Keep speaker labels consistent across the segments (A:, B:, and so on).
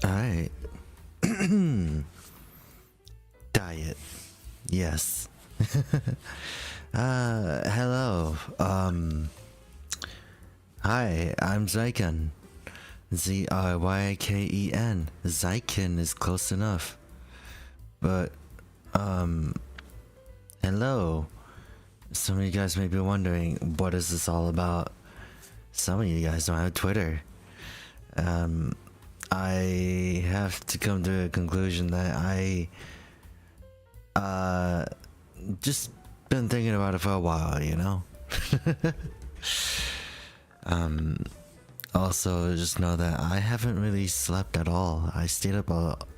A: Alright. Diet. Yes. Hello. Hi, I'm Zryken. Zryken. Zryken is close enough. But, hello. Some of you guys may be wondering, what is this all about? Some of you guys don't have Twitter. I have to come to a conclusion that I just been thinking about it for a while, you know? Also just know that I haven't really slept at all. I stayed up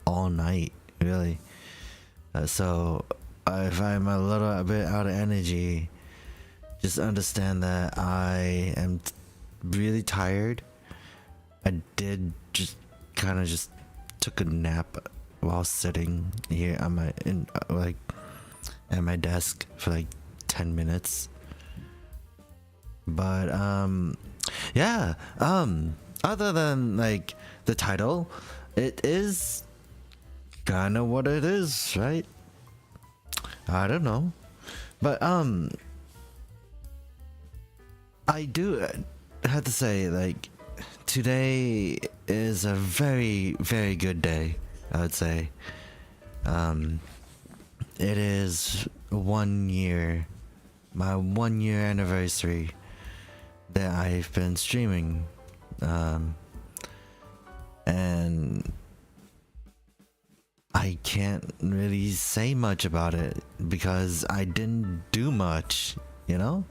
A: all night, really. So if I'm a little bit out of energy, just understand that I am really tired. I did just kind of just took a nap while sitting here on my at my desk for like 10 minutes. But yeah, other than like the title, it is kind of what it is, right? I don't know, but I do have to say, like, today is a very, very good day, I would say. It is 1 year, my 1 year anniversary that I've been streaming. And I can't really say much about it because I didn't do much, you know?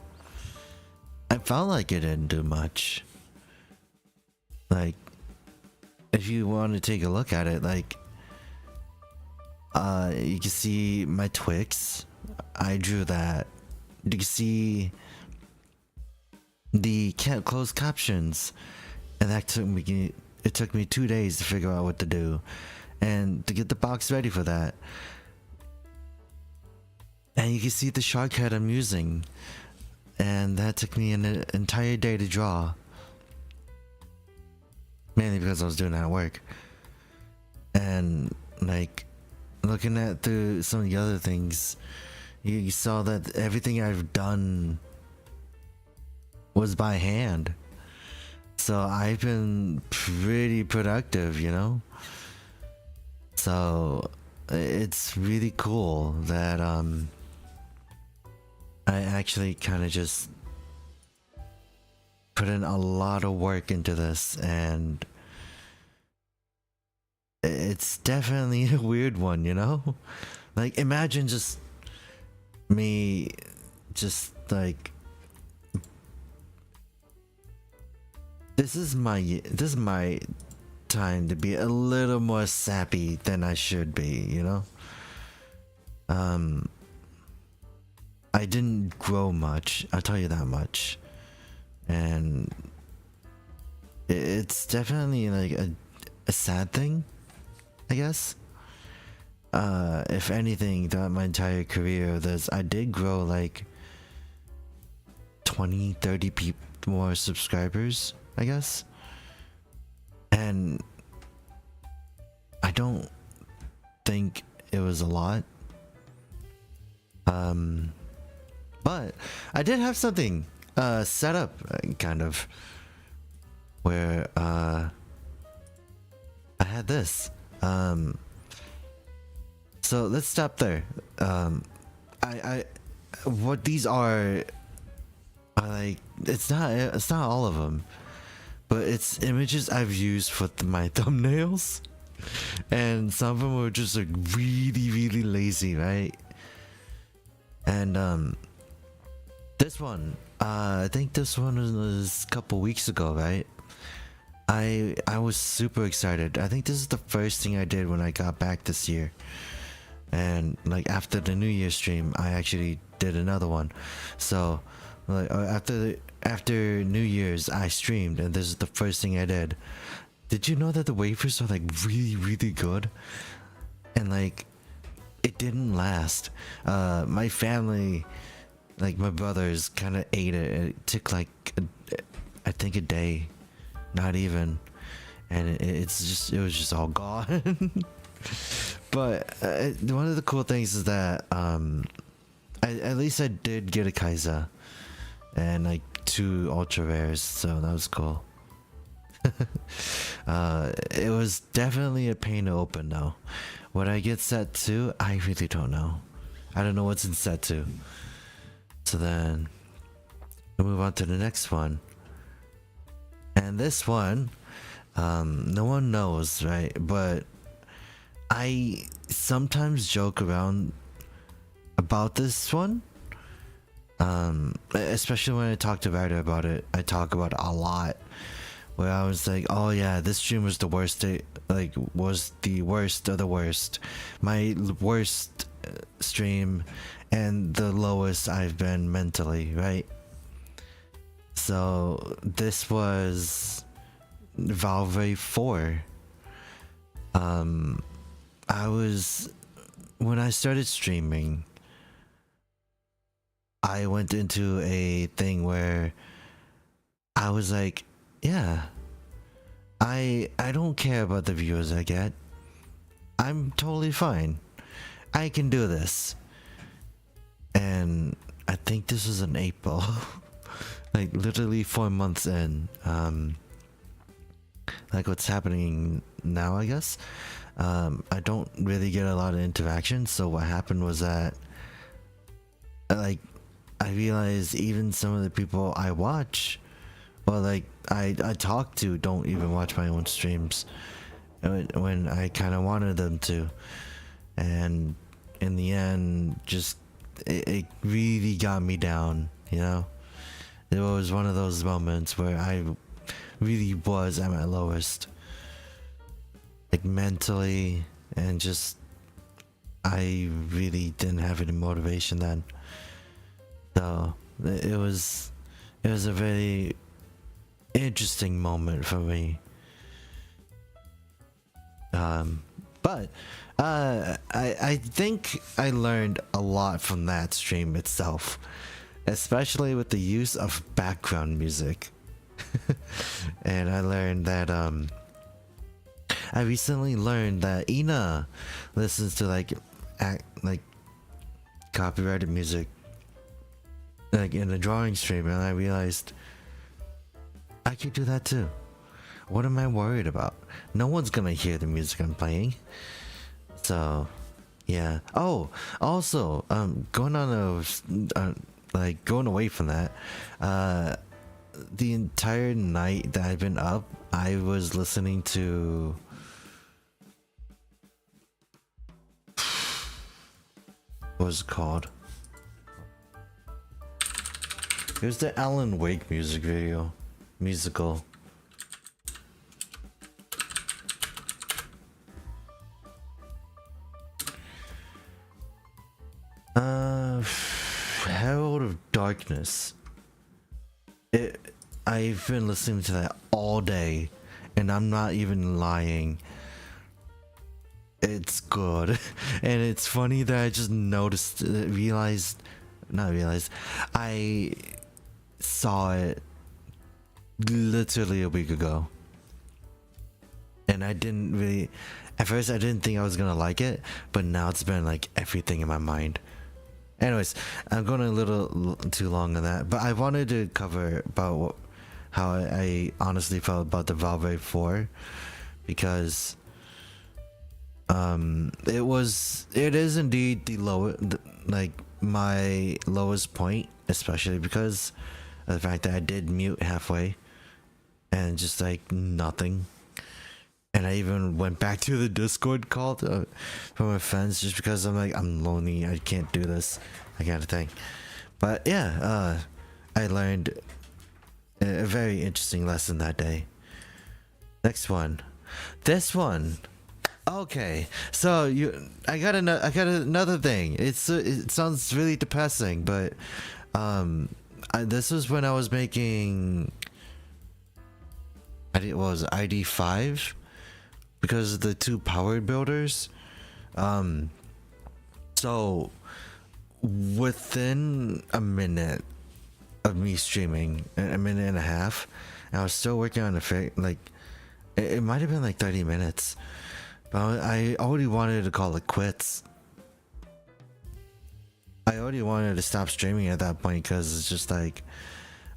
A: I felt like I didn't do much. Like, if you want to take a look at it, like, you can see my Twix. I drew that. You can see the closed captions, and that took me 2 days to figure out what to do and to get the box ready for that. And you can see the shark head I'm using, and that took me an entire day to draw. Mainly because I was doing that at work. And like, looking at through some of the other things, you saw that everything I've done was by hand. So I've been pretty productive, you know? So it's really cool that I actually kind of just put in a lot of work into this, and it's definitely a weird one, you know? Like, imagine just me just like, this is my time to be a little more sappy than I should be, you know? I didn't grow much, I'll tell you that much. And it's definitely like a sad thing, I guess. If anything, throughout my entire career, I did grow like 20-30 more subscribers, I guess. And I don't think it was a lot. But I did have something set up, kind of, where I had this. So let's stop there. What these are like, it's not all of them, but it's images I've used for my thumbnails, and some of them were just like really, really lazy, right? And this one, I think this one was a couple weeks ago, right? I was super excited. I think this is the first thing I did when I got back this year. And like, after the New Year stream, I actually did another one. So like, after New Year's, I streamed, and this is the first thing I did. Did you know that the wafers are like really, really good? And like, it didn't last. My family, like my brothers, kind of ate it. It took like I think a day, not even. and it was just all gone. But one of the cool things is that at least I did get a Kaiser and like 2 ultra rares, so that was cool. It was definitely a pain to open though. Would I get set 2? I really don't know. I don't know what's in set 2. So then we'll move on to the next one. And this one, no one knows, right? But I sometimes joke around about this one. Especially when I talk to Ryder about it. I talk about it a lot. Where I was like, oh yeah, this stream was the worst day, like was the worst of the worst. My worst stream and the lowest I've been mentally, right? So this was Valve 4. When I started streaming, I went into a thing where I was like, yeah, I don't care about the viewers I get. I'm totally fine. I can do this. And I think this was in April. Like literally 4 months in. Like what's happening now, I guess. I don't really get a lot of interaction, so what happened was that like I realized even some of the people I watch, or like I talk to, don't even watch my own streams when I kind of wanted them to. And in the end, just it really got me down, you know. It was one of those moments where I really was at my lowest, like mentally, and just I really didn't have any motivation then. So it was a very interesting moment for me. But I think I learned a lot from that stream itself, especially with the use of background music. And I learned that I recently learned that Ina listens to like copyrighted music like in a drawing stream, and I realized I could do that too. What am I worried about? No one's gonna hear the music I'm playing. So yeah. Oh, also going on a like going away from that, the entire night that I've been up, I was listening to what was it called? It was the Alan Wake musical. Herald of Darkness. I've been listening to that all day, and I'm not even lying. It's good. And it's funny that I just I saw it literally a week ago, and I didn't really, at first I didn't think I was gonna like it, but now it's been like everything in my mind. Anyways, I'm going a little too long on that, but I wanted to cover about how I honestly felt about the Valve 4, because it is indeed like my lowest point, especially because of the fact that I did mute halfway and just like nothing. And I even went back to the Discord call from my friends just because I'm like, I'm lonely, I can't do this, that kind of thing. But yeah, I learned a very interesting lesson that day. Next one. This one. Okay, so I got another thing. It sounds really depressing, but this was when I was making, I think it was ID5, because of the 2 powered builders. So within a minute of me streaming, a minute and a half, I was still working on It might have been like 30 minutes, but I already wanted to call it quits. I already wanted to stop streaming at that point because it's just like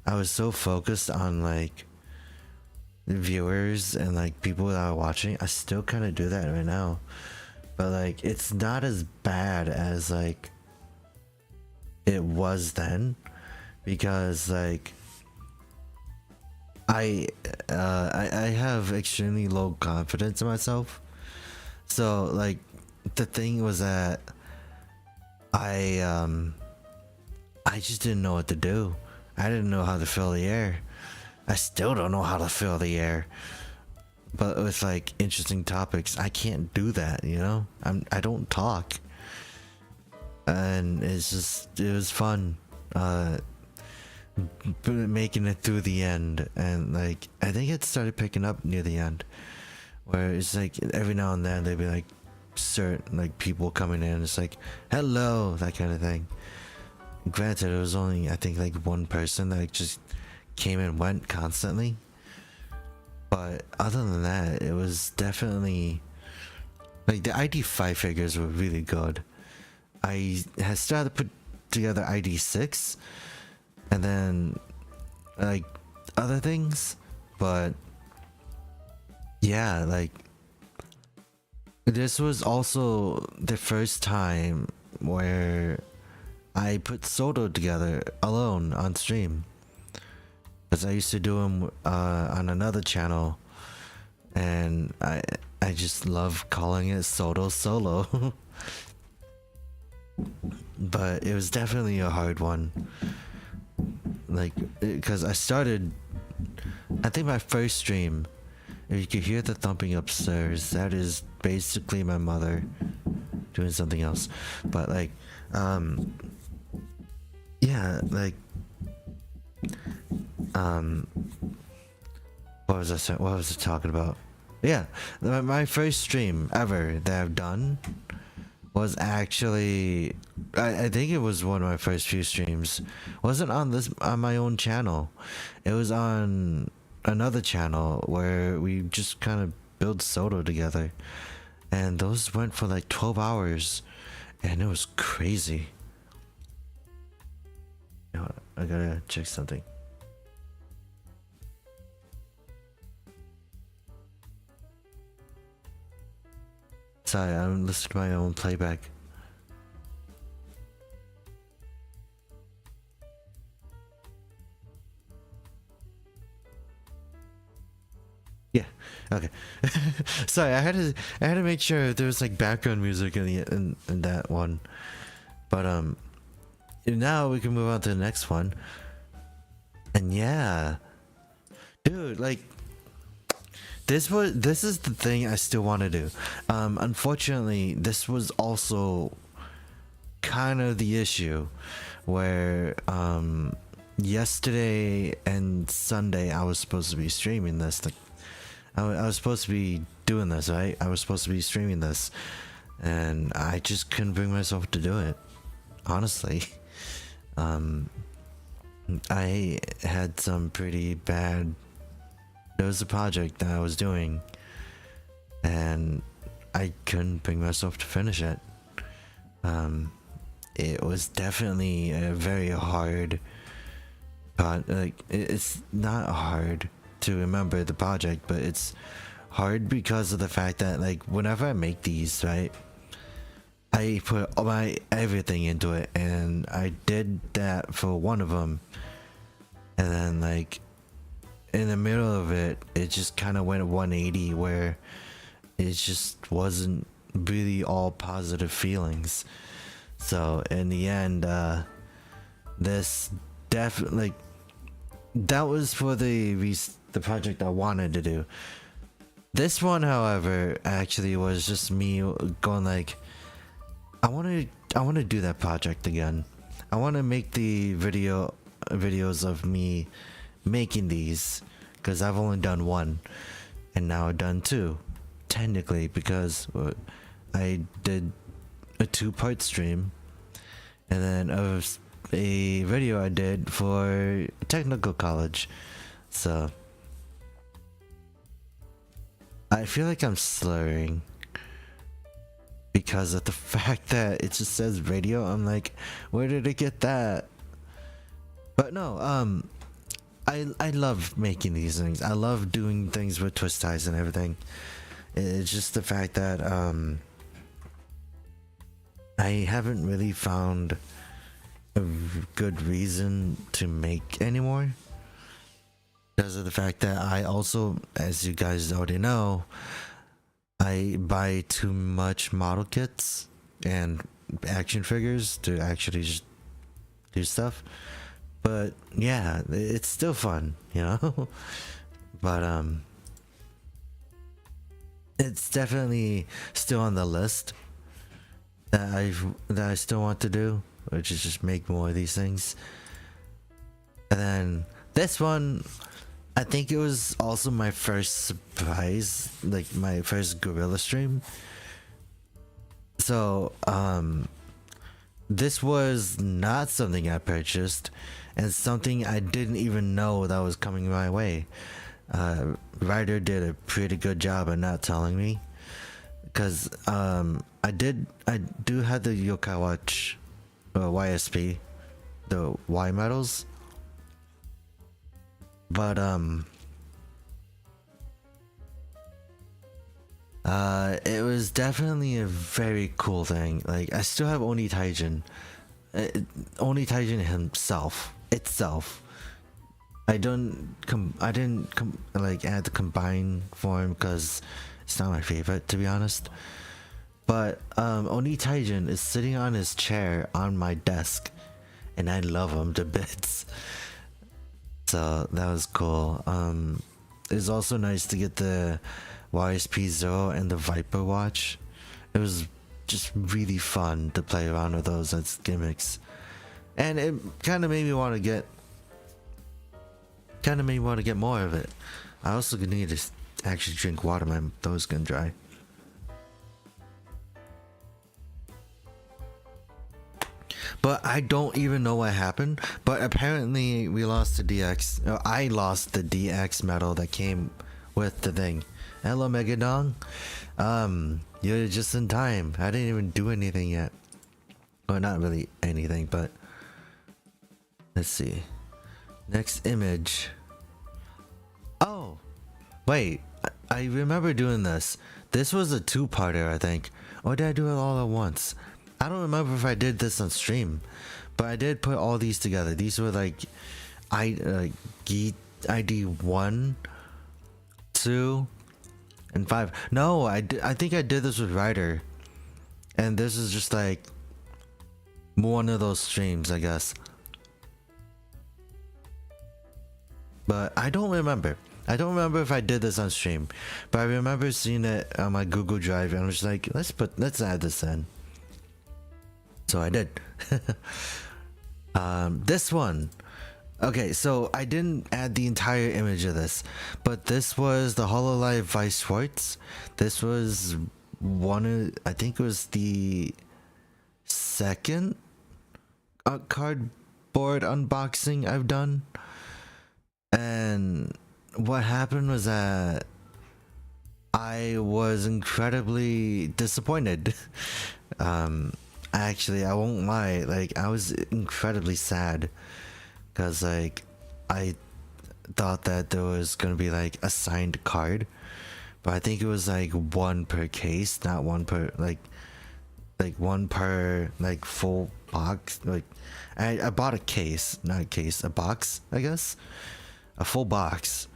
A: I was so focused on like viewers and like people that are watching. I still kind of do that right now, but like it's not as bad as like it was then, because like I have extremely low confidence in myself. So like the thing was that I just didn't know what to do. I didn't know how to fill the air. I still don't know how to fill the air. But with like interesting topics, I can't do that, you know? I don't talk. And it was fun making it through the end. And like I think it started picking up near the end, where it's like every now and then they'd be like certain like people coming in, it's like hello, that kind of thing. Granted, it was only I think like one person that just came and went constantly, but other than that, it was definitely like the ID 5 figures were really good. I had started to put together ID 6 and then like other things, but yeah, like this was also the first time where I put solo together alone on stream, because I used to do them on another channel, and I just love calling it solo. But it was definitely a hard one, like because I think my first stream, if you could hear the thumping upstairs, that is basically my mother doing something else. But like yeah, like what was I talking about? Yeah, my first stream ever that I've done was actually I think it was one of my first few streams. It wasn't on my own channel. It was on another channel where we just kind of built solo together, and those went for like 12 hours, and it was crazy. You know, I gotta check something. Sorry, I'm listening to my own playback. Yeah. Okay. Sorry, I had to make sure there was like background music in that one. But now we can move on to the next one. And yeah, dude, like this is the thing I still want to do. Unfortunately, this was also kind of the issue where yesterday and Sunday I was supposed to be streaming this. I was supposed to be doing this, right? I was supposed to be streaming this, and I just couldn't bring myself to do it, honestly. I had some pretty bad... There was a project that I was doing, and I couldn't bring myself to finish it. It was definitely a very hard... Like, it's not hard to remember the project, but it's hard because of the fact that like whenever I make these, right, I put all my everything into it, and I did that for one of them, and then like in the middle of it just kind of went 180 where it just wasn't really all positive feelings. So in the end, this definitely, like, that was for the project I wanted to do. This one, however, actually was just me going like, I want to do that project again. I want to make the videos of me making these, because I've only done one, and now I've done two, technically, because I did a 2-part stream, and then a video I did for technical college. So I feel like I'm slurring because of the fact that it just says radio. I'm like, where did it get that? But no, I love making these things. I love doing things with twist ties and everything. It's just the fact that I haven't really found a good reason to make anymore, because of the fact that I also, as you guys already know, I buy too much model kits and action figures to actually just do stuff. But yeah, it's still fun, you know. But it's definitely still on the list that I still want to do, which is just make more of these things. And then this one, I think it was also my first surprise, like my first gorilla stream. So this was not something I purchased, and something I didn't even know that was coming my way. Ryder did a pretty good job of not telling me, because I do have the Yokai Watch YSP, the Y medals, but it was definitely a very cool thing. Like, I still have Oni Taijin. Oni Taijin himself itself. I didn't like add the combine form because it's not my favorite, to be honest. But Oni Taijin is sitting on his chair on my desk, and I love him to bits. So that was cool. It was also nice to get the YSP Zero and the Viper watch. It was just really fun to play around with those as gimmicks, and it kind of made me want to get more of it. I also need to actually drink water. My throat's gonna dry. But I don't even know what happened. But apparently we lost the DX. I lost the DX medal that came with the thing. Hello, Megadong. You're just in time. I didn't even do anything yet. Well, not really anything, but let's see. Next image. Oh, wait. I remember doing this. This was a two-parter, I think. Or did I do it all at once? I don't remember if I did this on stream, but I did put all these together. These were like ID 1, 2, and 5. No, I think I did this with Ryder, and this is just like one of those streams, I guess. But I don't remember. I don't remember if I did this on stream, but I remember seeing it on my Google Drive, and I was just like, let's add this in. So I did. This one. Okay, so I didn't add the entire image of this, but this was the HoloLive Vice Schwartz. This was I think it was the second cardboard unboxing I've done. And what happened was that I was incredibly disappointed. Actually, I won't lie, like, I was incredibly sad, because like I thought that there was gonna be like a signed card, but I think it was like one per case, not one per like one per like full box. Like I bought a case, not a case, a box, I guess, a full box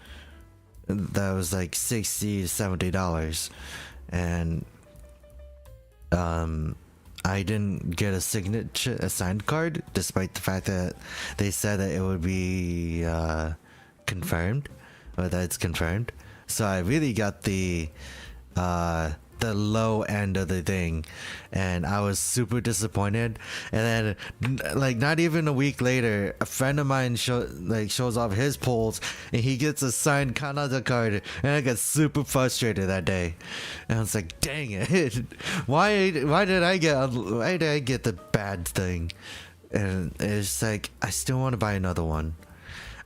A: that was like $60 to $70, and I didn't get a signed card, despite the fact that they said that it would be confirmed, or that it's confirmed. So I really got the low end of the thing, and I was super disappointed. And then, like, not even a week later, a friend of mine shows off his polls, and he gets a signed Kanada card, and I got super frustrated that day. And I was like, dang it, why did I get the bad thing? And it's like, I still want to buy another one.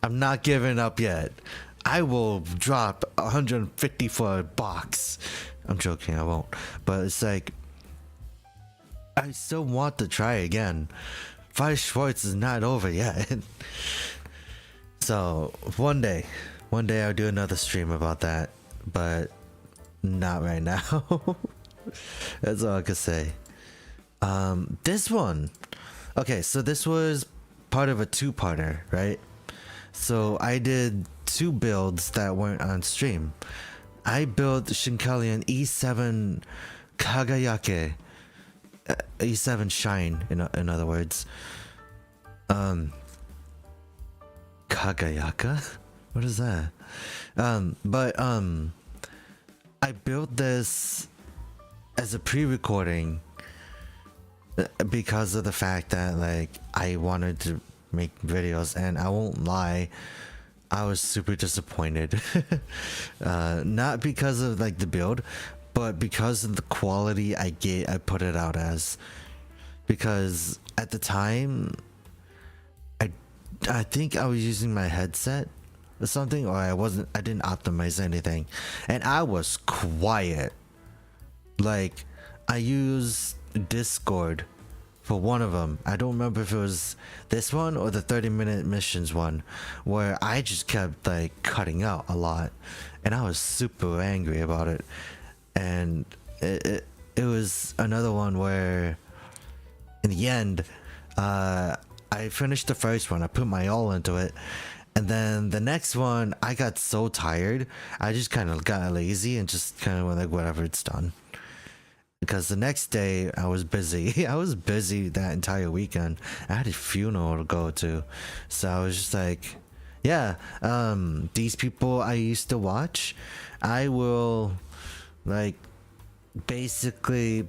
A: I'm not giving up yet. I will drop 150 for a box. I'm joking, I won't. But it's like, I still want to try again. Five Schwartz is not over yet. So one day I'll do another stream about that, but not right now. That's all I can say. This one. Okay, so this was part of a two-parter, right? So I did two builds that weren't on stream. I built Shinkalian E7 Kagayake. E7 Shine, in other words. Kagayaka? What is that? I built this as a pre-recording because of the fact that like I wanted to make videos, and I won't lie, I was super disappointed. Not because of like the build, but because of the quality I put it out as. Because at the time, I think I was using my headset or something, or I didn't optimize anything, and I was quiet. Like, I used Discord for one of them. I don't remember if it was this one or the 30-minute missions one, where I just kept like cutting out a lot, and I was super angry about it. And it was another one where in the end, I finished the first one, I put my all into it, and then the next one I got so tired I just kind of got lazy and just kind of went like, whatever, it's done. Because the next day I was busy. I was busy that entire weekend. I had a funeral to go to, so I was just like, yeah, these people I used to watch, I will like basically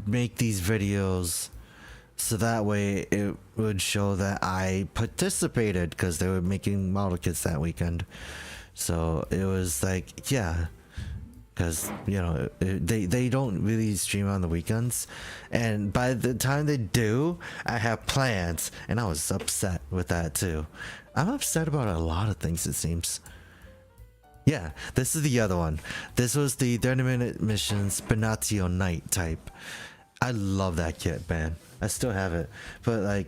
A: make these videos so that way it would show that I participated, because they were making model kits that weekend. So it was like, yeah, because you know they don't really stream on the weekends, and by the time they do, I have plans, and I was upset with that too. I'm upset about a lot of things, it seems. Yeah, this is the other one. This was the 30-minute mission Spinazio Night type. I love that kit, man. I still have it, but like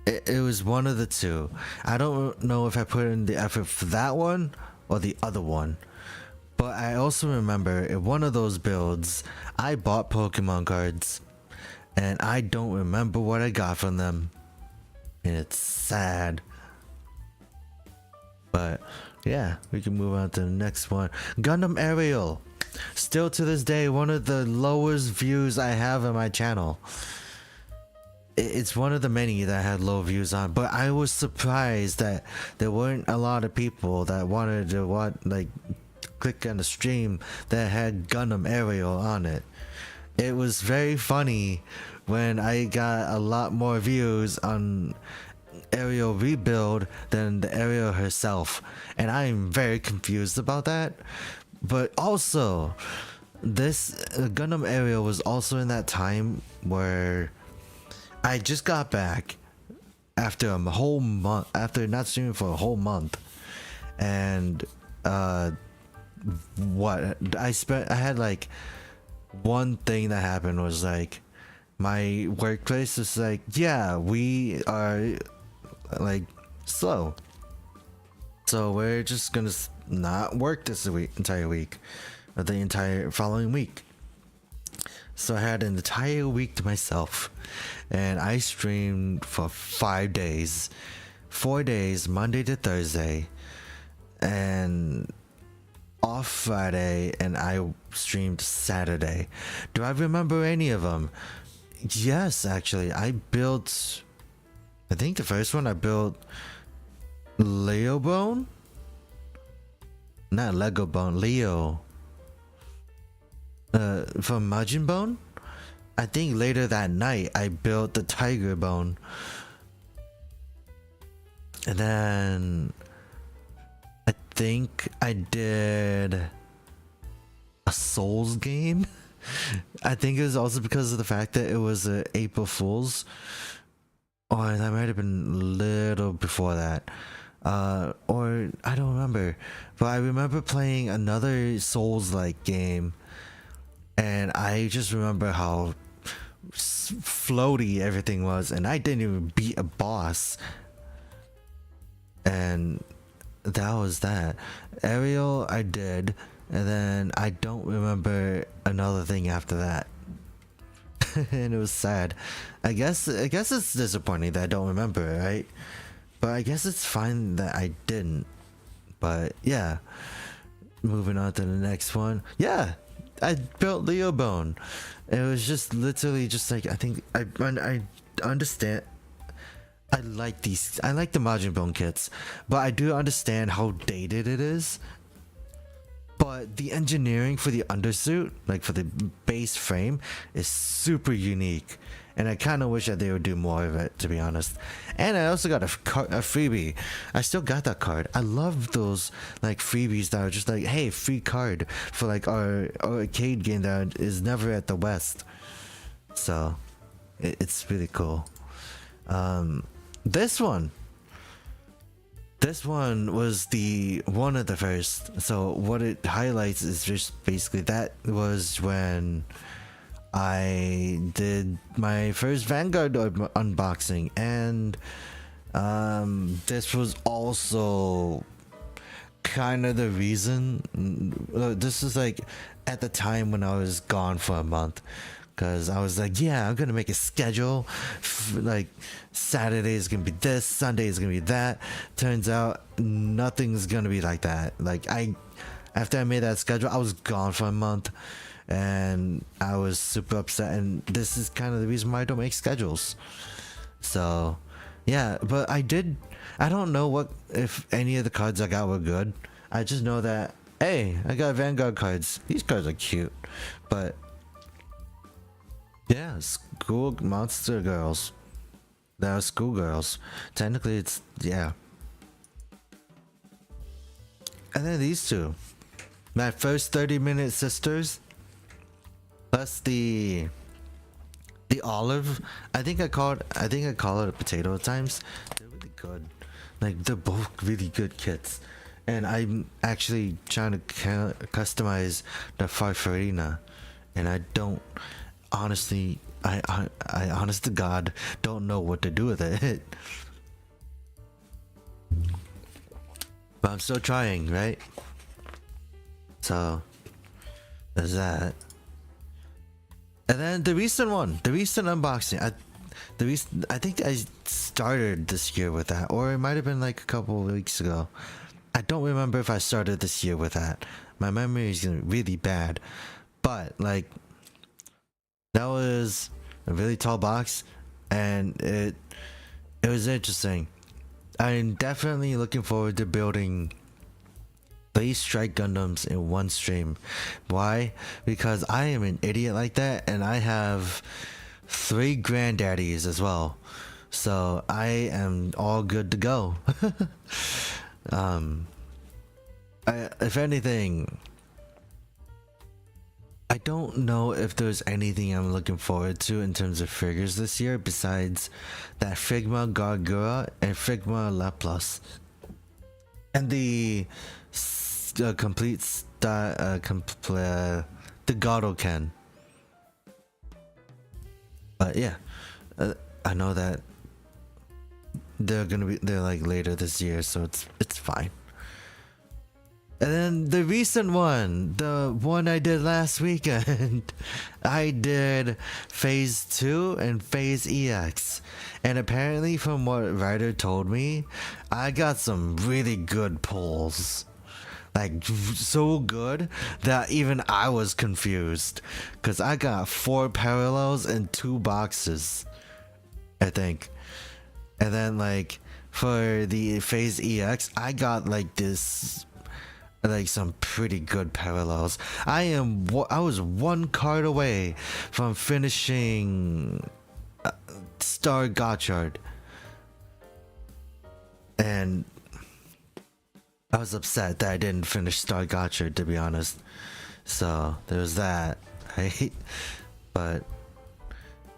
A: it was one of the two. I don't know if I put in the effort for that one or the other one, but I also remember in one of those builds I bought Pokemon cards, and I don't remember what I got from them, and it's sad. But yeah, we can move on to the next one. Gundam Aerial. Still to this day, one of the lowest views I have on my channel. It's one of the many that had low views on, but I was surprised that there weren't a lot of people that wanted to click on the stream that had Gundam Aerial on it. It was very funny when I got a lot more views on Aerial Rebuild than the Aerial herself, and I'm very confused about that. But also, this Gundam Aerial was also in that time where I just got back after a whole month, after not streaming for a whole month, and I had like one thing that happened was like my workplace was like, yeah, we are like slow, so we're just gonna not work this entire week, or the entire following week. So I had an entire week to myself, and I streamed for 5 days, 4 days, Monday to Thursday, and off Friday, and I streamed Saturday. Do I remember any of them? Yes, actually. I think the first one I built Leo Bone? Not Lego Bone, Leo. From Majin Bone? I think later that night I built the Tiger Bone. And then I think I did a Souls game. I think it was also because of the fact that it was April Fool's. Or that might have been a little before that. or I don't remember, but I remember playing another Souls-like game, and I just remember how floaty everything was, and I didn't even beat a boss, and that was that. Aerial I did, and then I don't remember another thing after that. And it was sad. I guess it's disappointing that I don't remember, right? But I guess it's fine that I didn't. But yeah, moving on to the next one. Yeah, I built Leo Bone. It was just literally just like, I think I understand. I like the Majin Bone kits, but I do understand how dated it is. But the engineering for the undersuit, like for the base frame, is super unique, and I kind of wish that they would do more of it, to be honest. And I also got a freebie. I still got that card. I love those like freebies that are just like, hey, free card for like our arcade game that is never at the West. So it's really cool. This one was one of the first. So what it highlights is just basically that was when I did my first Vanguard unboxing, and this was also kind of the reason. This is like at the time when I was gone for a month, because I was like, yeah, I'm gonna make a schedule, like Saturday is gonna be this, Sunday is gonna be that. Turns out nothing's gonna be like that. Like after I made that schedule, I was gone for a month, and I was super upset, and this is kind of the reason why I don't make schedules. So yeah, but I don't know if any of the cards I got were good. I just know that, hey, I got Vanguard cards. These cards are cute. But yeah, school monster girls. They are schoolgirls. Technically, it's, yeah. And then these two. My first 30-minute sisters. Plus the olive. I think I call it a potato at times. They're really good. Like, they're both really good kits. And I'm actually trying to customize the Farfarina. And I don't... honestly, I honest to God don't know what to do with it. But I'm still trying, right? So there's that. And then the recent unboxing. I think I started this year with that, or it might have been like a couple of weeks ago. I don't remember if I started this year with that. My memory is really bad. But like, that was a really tall box, and it was interesting. I'm definitely looking forward to building 3 Strike Gundams in one stream. Why? Because I am an idiot like that, and I have 3 granddaddies as well. So I am all good to go. If anything, I don't know if there's anything I'm looking forward to in terms of figures this year besides that Figma Gargura and Figma Laplace. And the complete the Godoken. But yeah, I know that they're like later this year, so it's fine. And then the recent one, the one I did last weekend, I did Phase 2 and Phase EX. And apparently from what Ryder told me, I got some really good pulls. Like, so good that even I was confused. Because I got 4 parallels and 2 boxes, I think. And then like, for the Phase EX, I got like this... like some pretty good parallels. I was 1 card away from finishing Star Gotchard, and I was upset that I didn't finish Star Gotchard, to be honest. So there's that, right? But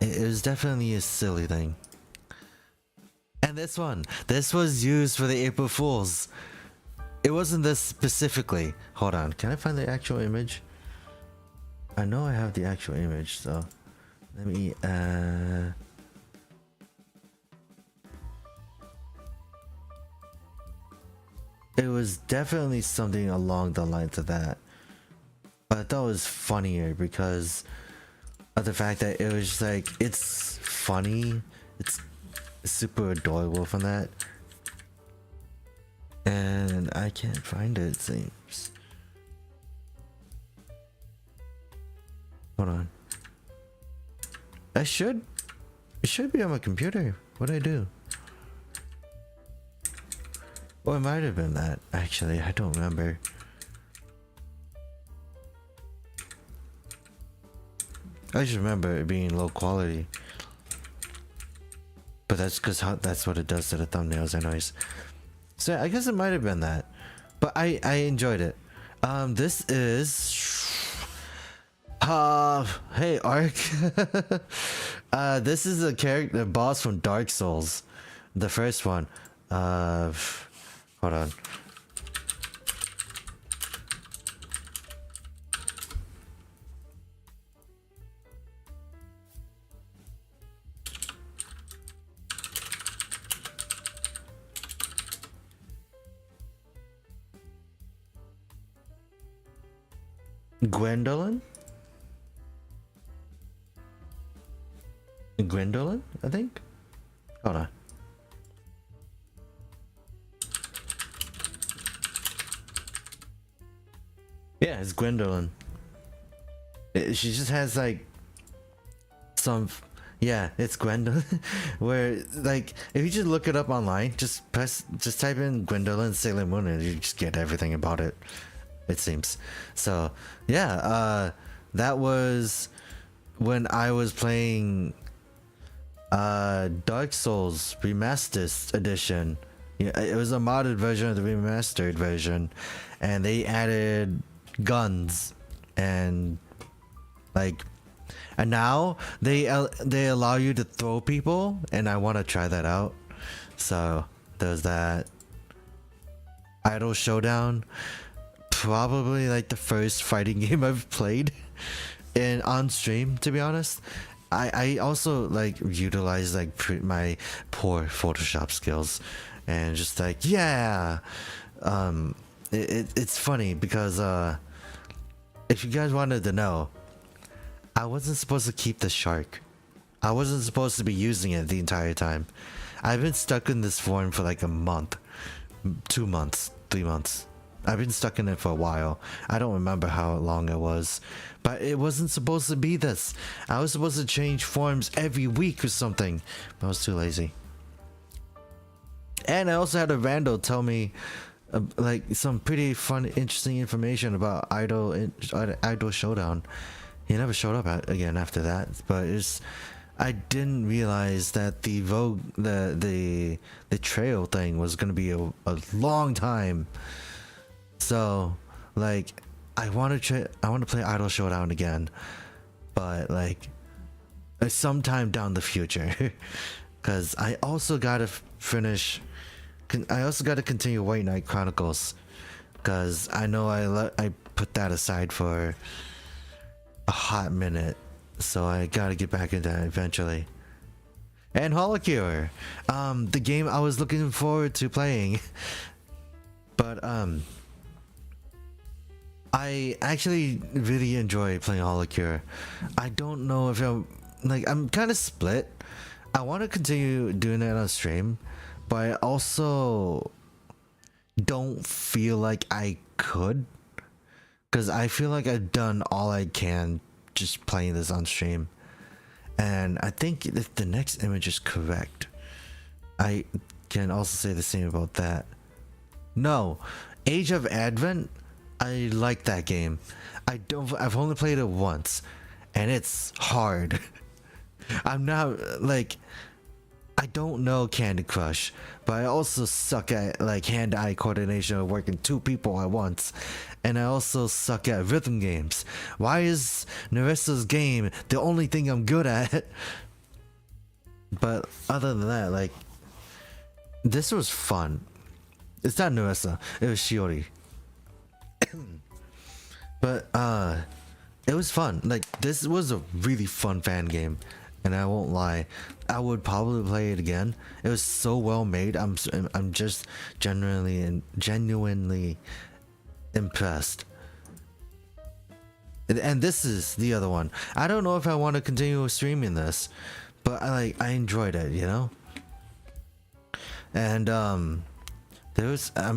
A: it was definitely a silly thing. And And this one. This was used for the April Fools. It wasn't this specifically. Hold on. Can I find the actual image? I know I have the actual image, so let me it was definitely something along the lines of that. But I thought it was funnier because of the fact that it was just like, it's funny, it's super adorable from that. And I can't find it, it seems. Hold on. It should be on my computer. What'd I do? Or it might have been that, actually, I don't remember. I just remember it being low quality. But that's because that's what it does to the thumbnails anyways. So I guess it might have been that. But I enjoyed it. This is... hey Ark. This is a character, boss from Dark Souls. The first one. Hold on. Gwendolyn, I think. Hold on. Yeah, it's Gwendolyn. She just has like some, yeah, it's Gwendolyn. Where like if you just look it up online, just type in Gwendolyn Sailor Moon and you just get everything about it. It seems. So yeah, that was when I was playing Dark Souls Remastered Edition. Yeah, it was a modded version of the remastered version, and they added guns and like, and now they allow you to throw people, and I want to try that out. So there's that. Idol Showdown, probably like the first fighting game I've played and on stream, to be honest. I also like utilize like my poor Photoshop skills and just like, yeah. It's funny because if you guys wanted to know, I wasn't supposed to keep the shark. I wasn't supposed to be using it the entire time. I've been stuck in this form for like a month, 2 months, 3 months. I've been stuck in it for a while. I don't remember how long it was, but it wasn't supposed to be this. I was supposed to change forms every week or something, but I was too lazy. And I also had a Vandal tell me like some pretty fun, interesting information about Idol Showdown. He never showed up again after that, but I didn't realize that the trail thing was gonna be a long time. So like I want to play Idol Showdown again, but like sometime down the future, because I also gotta continue White Knight Chronicles, because I know I put that aside for a hot minute, so I gotta get back into that eventually. And Holocure, the game I was looking forward to playing, but I actually really enjoy playing Holocure. I don't know if I'm kind of split. I want to continue doing that on stream, but I also don't feel like I could, because I feel like I've done all I can just playing this on stream. And I think if the next image is correct, I can also say the same about that. No, Age of Advent, I like that game. I've only played it once, and it's hard. I'm not like, I don't know Candy Crush, but I also suck at like hand-eye coordination of working 2 people at once, and I also suck at rhythm games. Why is Narissa's game the only thing I'm good at? But other than that, like, this was fun. It's not Nuesa, it was Shiori. But it was fun. Like, this was a really fun fan game, and I won't lie, I would probably play it again. It was so well made. I'm just genuinely impressed. And this is the other one. I don't know if I want to continue streaming this, but I enjoyed it, you know. And I'm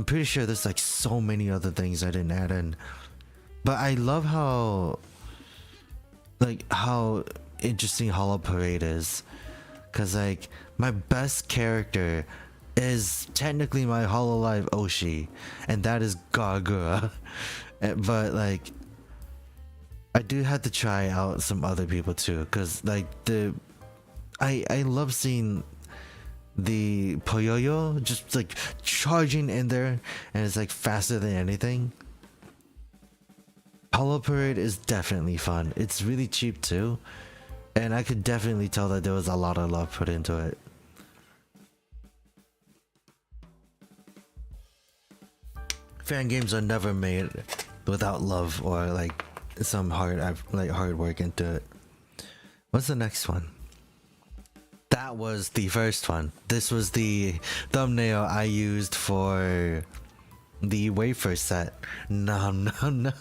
A: pretty sure there's like so many other things I didn't add in, but I love how interesting Hollow Parade is, cause like my best character is technically my Hololive Oshi, and that is Gargura. But like, I do have to try out some other people too, cause like I love seeing the Poyoyo just like charging in there, and it's like faster than anything. Hollow Parade is definitely fun. It's really cheap too, and I could definitely tell that there was a lot of love put into it. Fan games are never made without love or like some hard work into it. What's the next one? That was the first one. This was the thumbnail I used for the wafer set. Nom nom nom.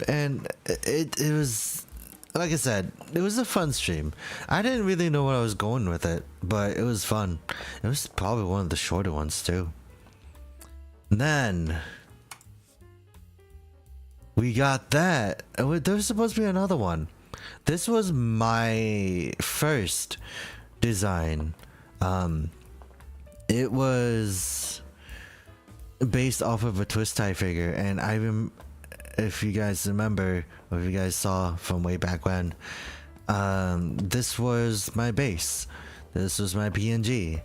A: And it was, like I said, it was a fun stream. I didn't really know where I was going with it, but it was fun. It was probably one of the shorter ones too. And then we got that. There was supposed to be another one. This was my first design. It was based off of a twist tie figure, and if you guys remember, or if you guys saw from way back when, this was my base. This was my PNG,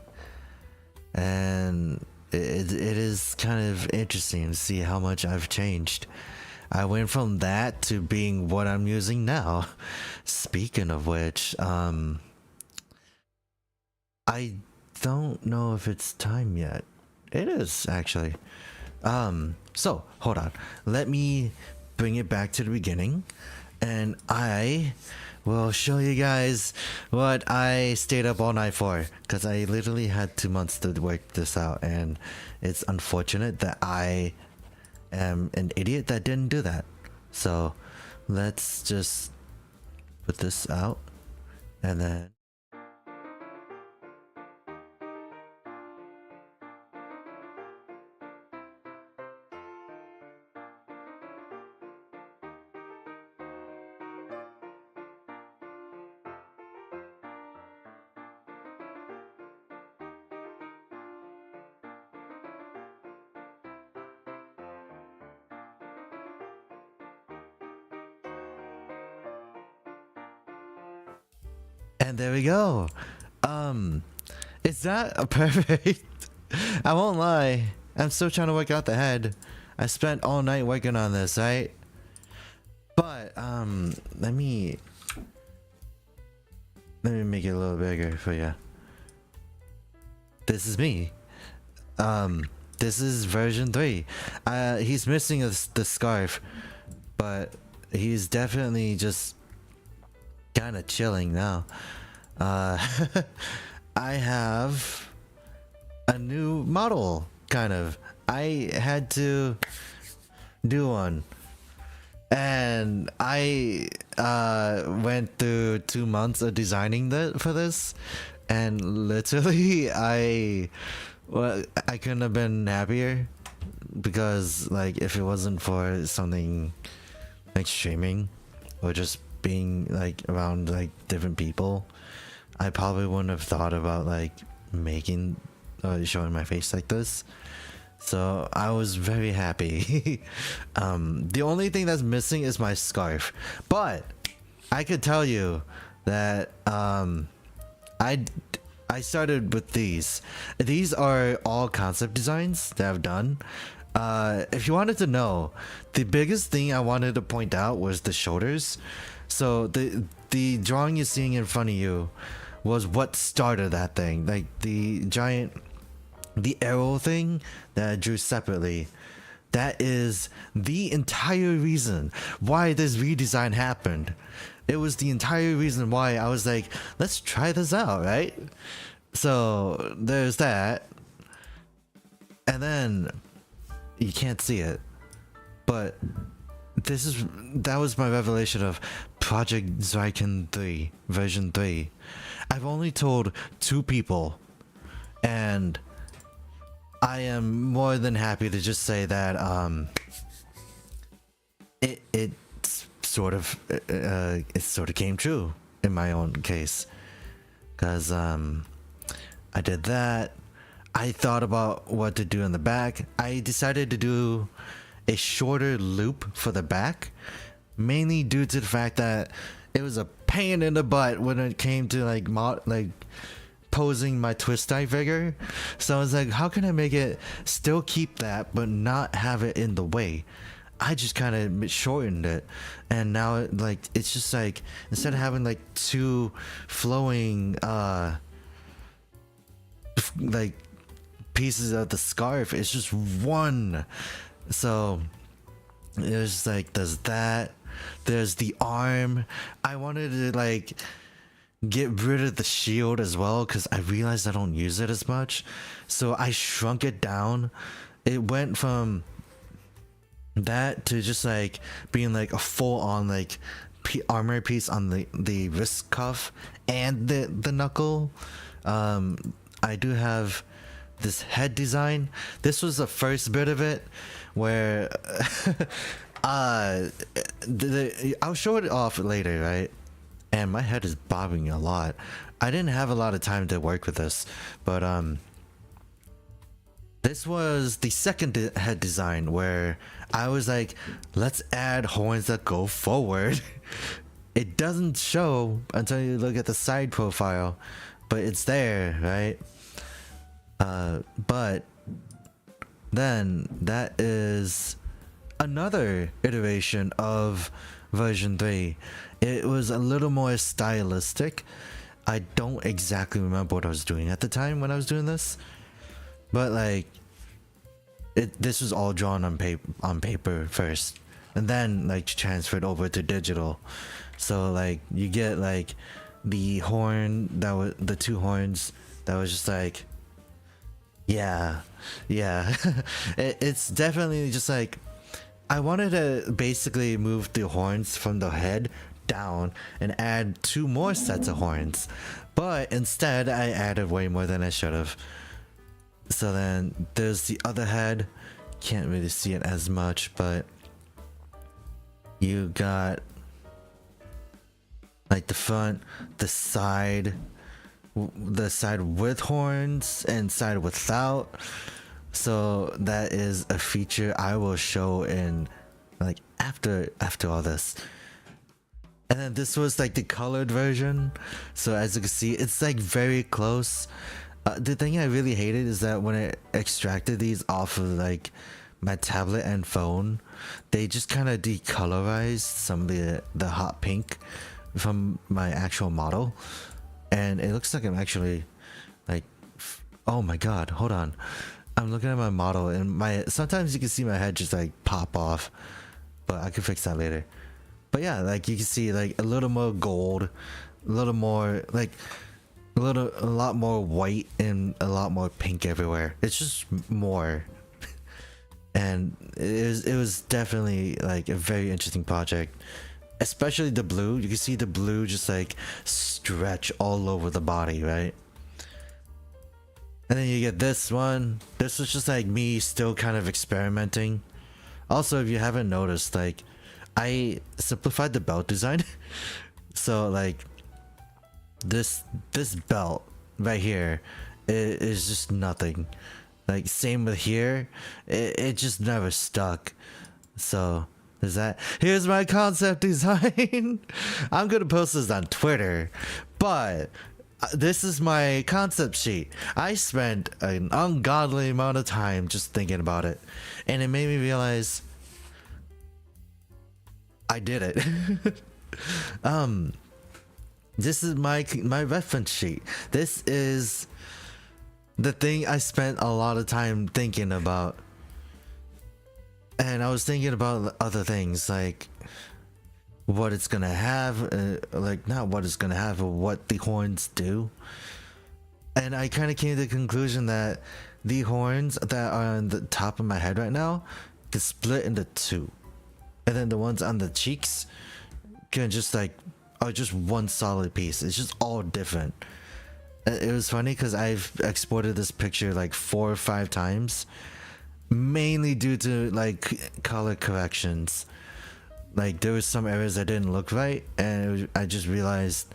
A: and it is kind of interesting to see how much I've changed. I went from that to being what I'm using now. Speaking of which, I don't know if it's time yet. It is actually. So hold on. Let me bring it back to the beginning, and I will show you guys what I stayed up all night for, because I literally had 2 months to work this out, and it's unfortunate that I am an idiot that didn't do that. So let's just put this out, and then there we go. Is that a perfect? I won't lie, I'm still trying to work out the head. I spent all night working on this, right? But let me make it a little bigger for you. This is me. This is version 3. He's missing the scarf, but he's definitely just kind of chilling now. I have a new model, kind of. I had to do one, and I went through 2 months of designing for this, and literally I couldn't have been happier, because like if it wasn't for something like streaming or just being like around like different people, I probably wouldn't have thought about like making or showing my face like this. So I was very happy. The only thing that's missing is my scarf, but I could tell you that I started with these. These are all concept designs that I've done. If you wanted to know, the biggest thing I wanted to point out was the shoulders. So the drawing you're seeing in front of you was what started that thing. Like the giant the arrow thing that I drew separately, that is the entire reason why this redesign happened. It was the entire reason why I was like, let's try this out, right? So there's that. And then you can't see it, but that was my revelation of Project Zryken 3 version 3. I've only told 2 people, and I am more than happy to just say that it sort of came true in my own case, because I did that. I thought about what to do in the back. I decided to do a shorter loop for the back, mainly due to the fact that it was a pain in the butt when it came to like posing my twist tie figure. So I was like, how can I make it still keep that but not have it in the way? I just kind of shortened it, and now it's just like, instead of having like 2 flowing like pieces of the scarf, it's just 1. So there's like, there's that, there's the arm. I wanted to like get rid of the shield as well, because I realized I don't use it as much, so I shrunk it down. It went from that to just like being like a full-on like armor piece on the wrist cuff and the knuckle. I do have this head design. This was the first bit of it where I'll show it off later, right? And my head is bobbing a lot. I didn't have a lot of time to work with this, but this was the second head design where I was like, let's add horns that go forward. It doesn't show until you look at the side profile, but it's there, right? But then that is another iteration of version 3. It was a little more stylistic. I don't exactly remember what I was doing at the time when I was doing this, but like this was all drawn on paper first, and then like transferred over to digital. So like you get like the horn that was the 2 horns that was just like, yeah. It's definitely just like, I wanted to basically move the horns from the head down and add 2 more sets of horns, but instead I added way more than I should have. So then there's the other head. Can't really see it as much, but you got like the front, the side with horns and side without. So that is a feature I will show in like after all this. And then this was like the colored version, so as you can see, it's like very close. The thing I really hated is that when I extracted these off of like my tablet and phone, they just kind of decolorized some of the hot pink from my actual model, and it looks like I'm actually like, oh my god, hold on, I'm looking at my model and sometimes you can see my head just like pop off, but I can fix that later. But yeah, like you can see like a little more gold, a little more like a lot more white, and a lot more pink everywhere. It's just more. And it was definitely like a very interesting project, especially the blue. You can see the blue just like stretch all over the body, right? And then you get this one. This was just like me still kind of experimenting. Also, if you haven't noticed, like I simplified the belt design. So like this belt right here, it is just nothing. Like same with here, it just never stuck. So there's that. Here's my concept design. I'm gonna post this on Twitter, but this is my concept sheet. I spent an ungodly amount of time just thinking about it, and it made me realize I did it. This is my reference sheet. This is the thing I spent a lot of time thinking about, and I was thinking about other things like what it's gonna have, like not what it's gonna have, but what the horns do. And I kind of came to the conclusion that the horns that are on the top of my head right now can split into two, and then the ones on the cheeks can just like are just one solid piece. It's just all different. It was funny because I've exported this picture like 4 or 5 times, mainly due to like color corrections. Like there was some areas that didn't look right, and I just realized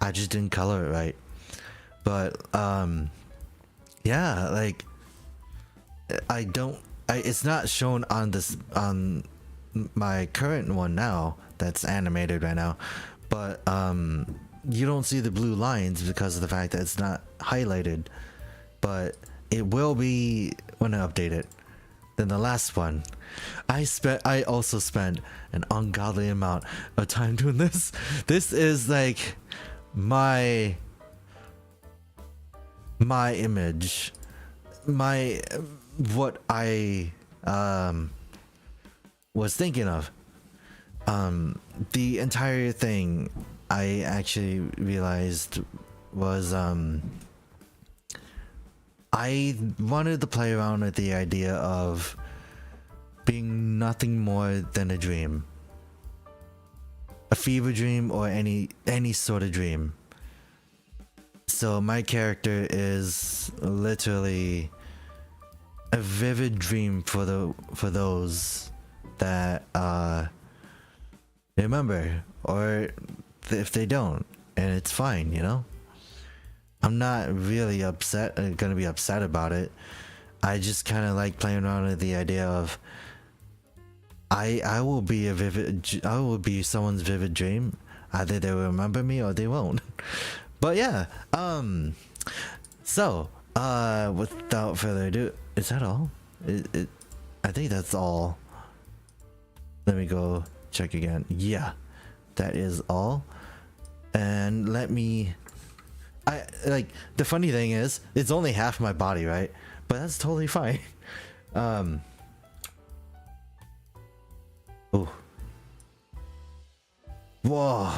A: I just didn't color it right. But yeah, like it's not shown on this on my current one now that's animated right now, but you don't see the blue lines because of the fact that it's not highlighted, but it will be when I update it. Then the last one, I also spent an ungodly amount of time doing this. This is like my image, what I was thinking of. The entire thing I actually realized was I wanted to play around with the idea of being nothing more than a dream, a fever dream, or any sort of dream. So my character is literally a vivid dream for those that remember, or if they don't, and it's fine, you know. I'm not really gonna be upset about it. I just kind of like playing around with the idea of I will be someone's vivid dream. Either they will remember me or they won't. But yeah, so without further ado, is that all? I think that's all. Let me go check again. Yeah, that is all. And let me, like, the funny thing is it's only half my body, right? But that's totally fine. Oh, whoa,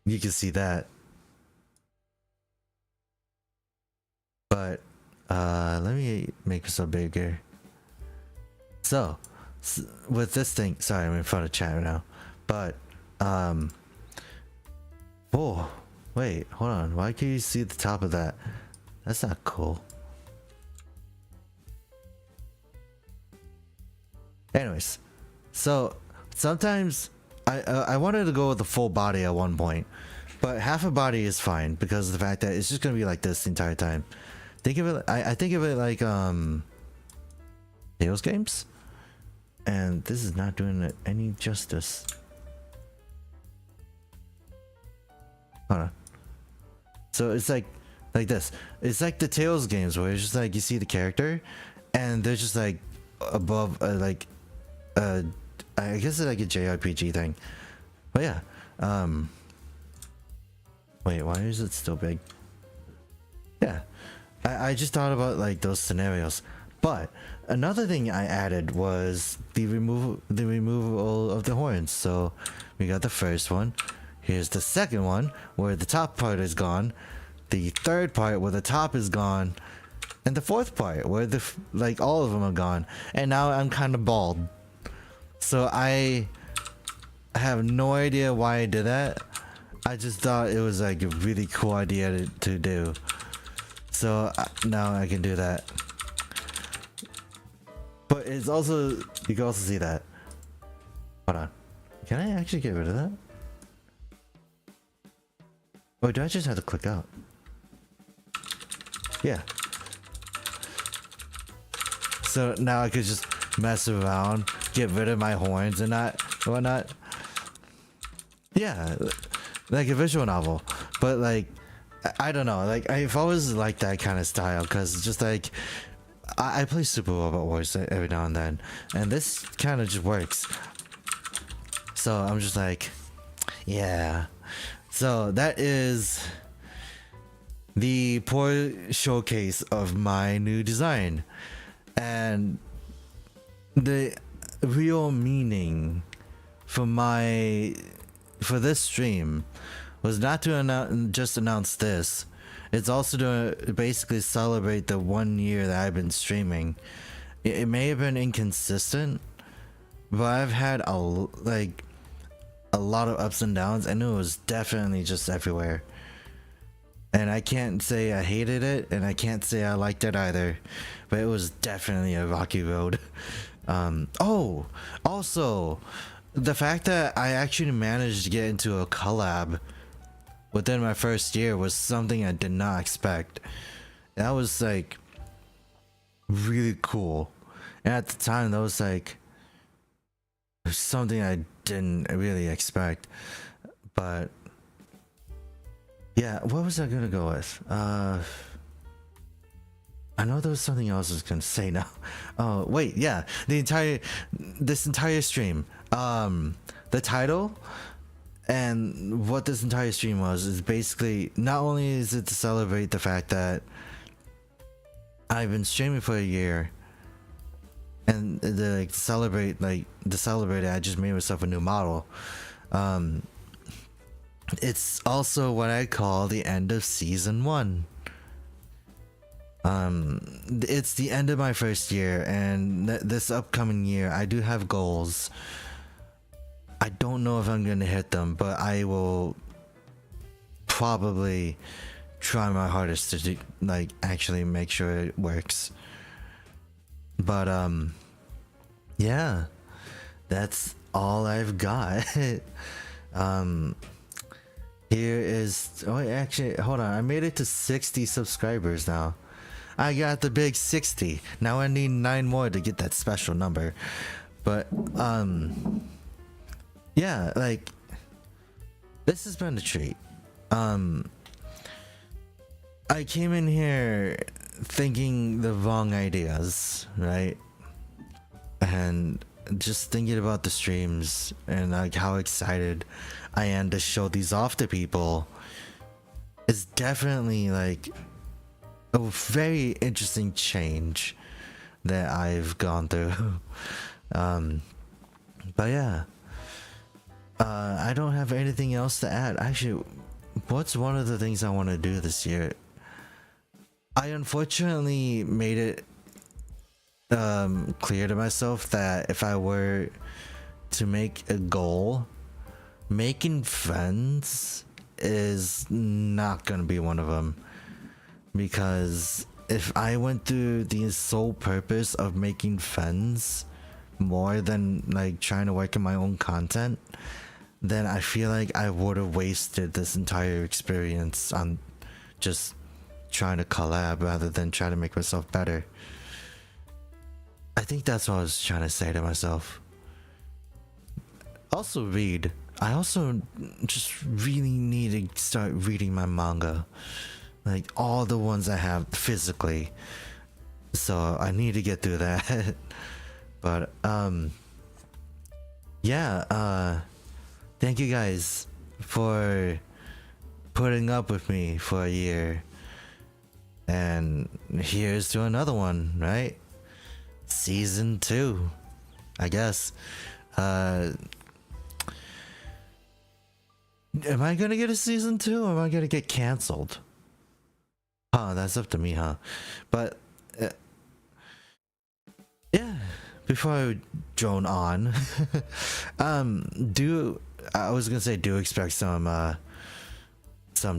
A: you can see that. But let me make this a bigger. So with this thing, sorry, I'm in front of chat right now, but oh wait, hold on, why can't you see the top of that? That's not cool. Anyways, so sometimes I wanted to go with the full body at one point, but half a body is fine because of the fact that it's just gonna be like this the entire time. Think of it, I think of it like Tales games, and this is not doing it any justice. Hold on. So it's like this. It's like the Tales games where it's just like you see the character, and they're just like above, I guess it's like a JRPG thing. But yeah. Wait, why is it still big? Yeah. I just thought about like those scenarios. But another thing I added was the removal of the horns. So we got the first one. Here's the second one where the top part is gone. The third part where the top is gone. And the fourth part where like all of them are gone. And now I'm kind of bald. So I have no idea why I did that. I just thought it was like a really cool idea to do. So now I can do that. But it's also, you can also see that. Hold on. Can I actually get rid of that? Or do I just have to click out? Yeah. So now I could just mess around, get rid of my horns and whatnot. Yeah, like a visual novel. But like, I don't know, like I've always liked that kind of style because it's just like I play Super Robot Wars every now and then, and this kind of just works. So I'm just like, yeah. So that is the poor showcase of my new design. And the real meaning for this stream was not to just announce this. It's also to basically celebrate the 1 year that I've been streaming. It may have been inconsistent, but I've had a lot of ups and downs. I knew it was definitely just everywhere. And I can't say I hated it, and I can't say I liked it either. But it was definitely a rocky road. Oh, also, the fact that I actually managed to get into a collab within my first year was something I did not expect. That was like really cool. And at the time, that was like something I didn't really expect. But yeah, what was I gonna go with? I know there was something else I was gonna say now. Oh wait, yeah, this entire stream, the title and what this entire stream was is basically, not only is it to celebrate the fact that I've been streaming for a year, and to celebrate it, I just made myself a new model. It's also what I call the end of season 1. It's the end of my first year, and this upcoming year I do have goals. I don't know if I'm gonna hit them, but I will probably try my hardest to do, actually make sure it works. But yeah, that's all I've got. Here is, oh actually, hold on, I made it to 60 subscribers now. I got the big 60. Now I need 9 more to get that special number. But yeah, this has been a treat. I came in here thinking the wrong ideas, right? And just thinking about the streams and how excited I am to show these off to people is definitely a very interesting change that I've gone through. But yeah, I don't have anything else to add. Actually, what's one of the things I want to do this year? I unfortunately made it clear to myself that if I were to make a goal, making friends is not gonna be one of them. Because if I went through the sole purpose of making friends more than trying to work on my own content, then I feel like I would have wasted this entire experience on just trying to collab rather than trying to make myself better. I think that's what I was trying to say to myself. Also read. I also just really need to start reading my manga. All the ones I have physically. So I need to get through that. But yeah, thank you guys for putting up with me for a year. And here's to another one, right? Season 2, I guess. Am I gonna get a season 2 or am I gonna get cancelled? Huh, that's up to me, huh? But yeah, before I drone on, do expect some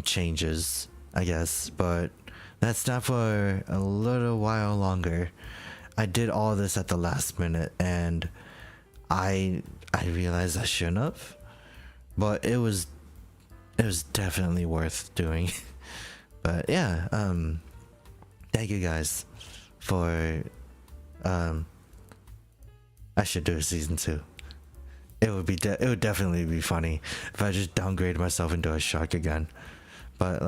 A: changes, I guess, but that's not for a little while longer. I did all this at the last minute, and I realized I shouldn't have, but it was definitely worth doing. But yeah, thank you guys for I should do a season 2. It would definitely be funny if I just downgraded myself into a shark again. But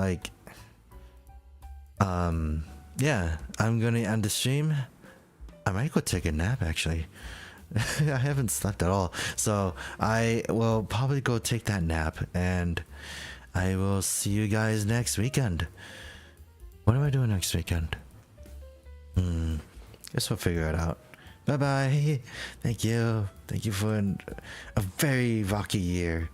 A: yeah, I'm gonna end the stream. I might go take a nap actually. I haven't slept at all, so I will probably go take that nap, and I will see you guys next weekend. What am I doing next weekend? Guess we'll figure it out. Bye bye. Thank you. Thank you for a very rocky year.